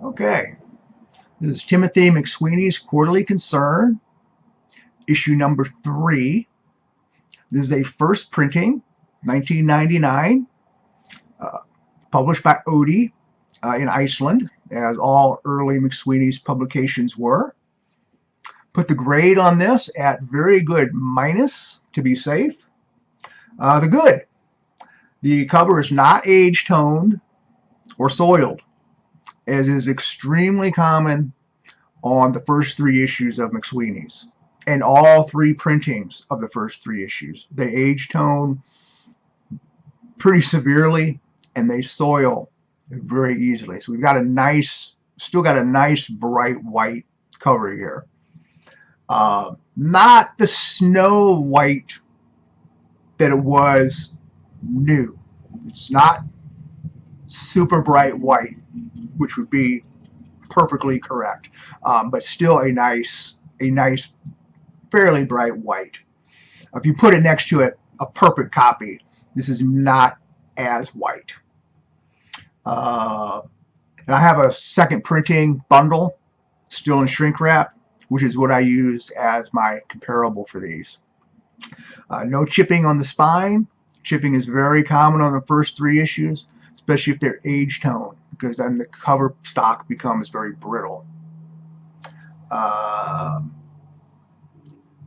Okay, this is Timothy McSweeney's Quarterly Concern, issue number 3. This is a first printing, 1999, published by Odie in Iceland, as all early McSweeney's publications were. Put the grade on this at very good minus to be safe. The good. The cover is not age-toned or soiled, as is extremely common on the first 3 issues of McSweeney's, and all 3 printings of the first 3 issues. They age tone pretty severely, and they soil very easily. So we've got a nice, still got a nice bright white cover here. Not the snow white that it was new. It's not super bright white, which would be perfectly correct, but still a nice, fairly bright white. If you put it next to it, a perfect copy, this is not as white. And I have a second printing bundle still in shrink wrap, which is what I use as my comparable for these. No chipping on the spine. Chipping is very common on the first 3 issues, especially if they're age tone, because then the cover stock becomes very brittle.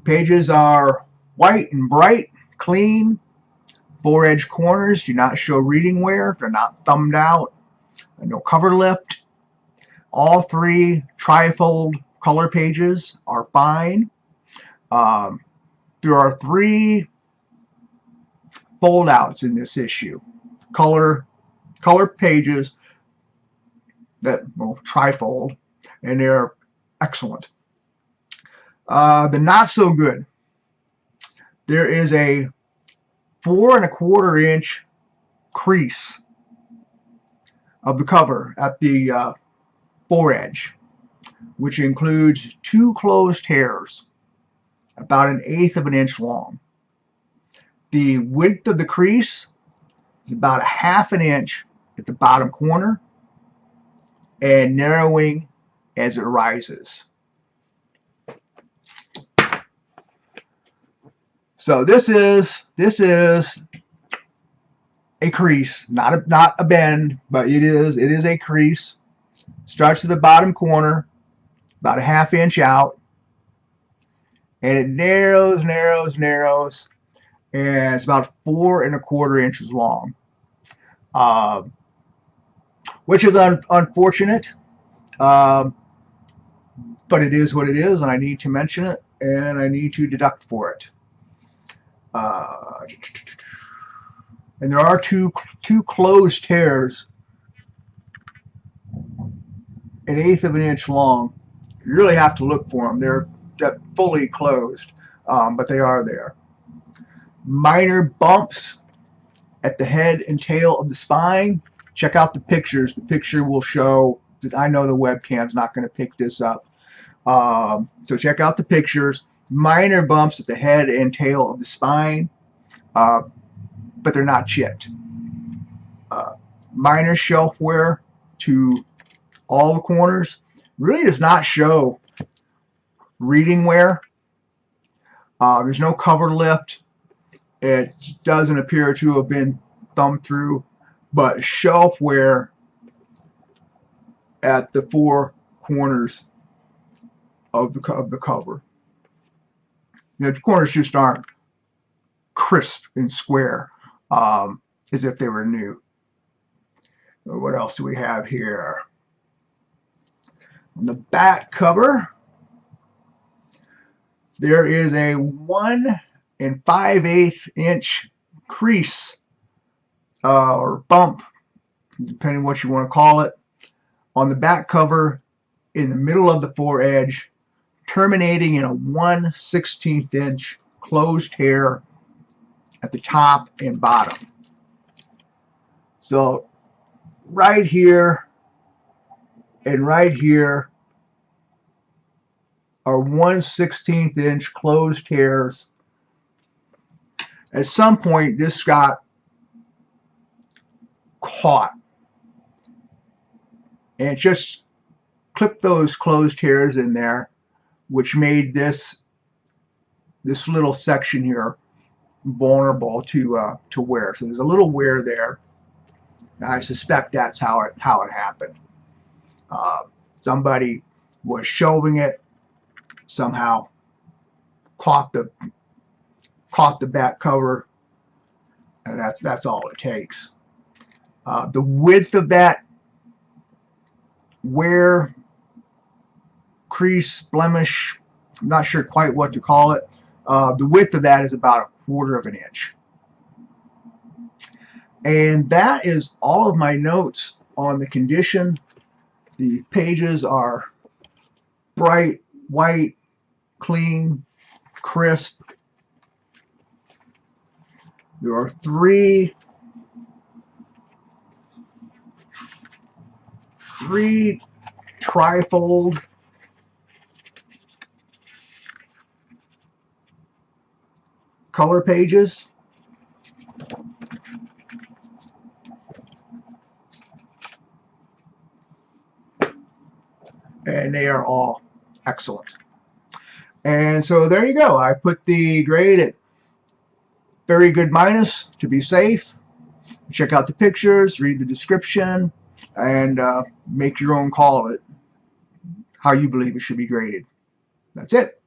Pages are white and bright, clean. 4-edge corners do not show reading wear. They're not thumbed out. No cover lift. All 3 trifold color pages are fine. There are 3 fold outs in this issue. Color pages that will trifold, and they're excellent. The not so good. There is a 4 1/4 inch crease of the cover at the foredge, which includes 2 closed hairs, about 1/8 of an inch long. The width of the crease is about 1/2 an inch at the bottom corner, and narrowing as it rises. So this is a crease, not a bend, but it is a crease. Starts at the bottom corner, about 1/2 inch out, and it narrows, and it's about 4 1/4 inches long, which is unfortunate, but it is what it is, and I need to mention it, and I need to deduct for it. And there are two closed hairs, 1/8 of an inch long. You really have to look for them. They're fully closed, but they are there. Minor bumps at the head and tail of the spine. Check out the pictures. The picture will show. I know the webcam's not going to pick this up, so check out the pictures. Minor bumps at the head and tail of the spine, but they're not chipped. Minor shelf wear to all the corners. Really does not show reading wear. There's no cover lift. It doesn't appear to have been thumbed through, but shelf wear at the 4 corners of the cover. The corners just aren't crisp and square, as if they were new. What else do we have here? On the back cover, there is a 1 5/8 inch crease or bump, depending what you want to call it, on the back cover in the middle of the foredge, terminating in a 1/16 inch closed hair at the top and bottom. So right here and right here are 1/16 inch closed hairs. At some point this got caught, and it just clipped those closed hairs in there, which made this little section here vulnerable to wear. So there's a little wear there. I suspect that's how it happened. Somebody was shelving it, somehow caught the back cover, and that's all it takes. The width of that wear, crease, blemish, I'm not sure quite what to call it. The width of that is about 1/4 of an inch. And that is all of my notes on the condition. The pages are bright, white, clean, crisp. There are three trifold color pages. And they are all excellent. And so there you go. I put the grade at very good minus to be safe. Check out the pictures, read the description, and make your own call of it, how you believe it should be graded. That's it.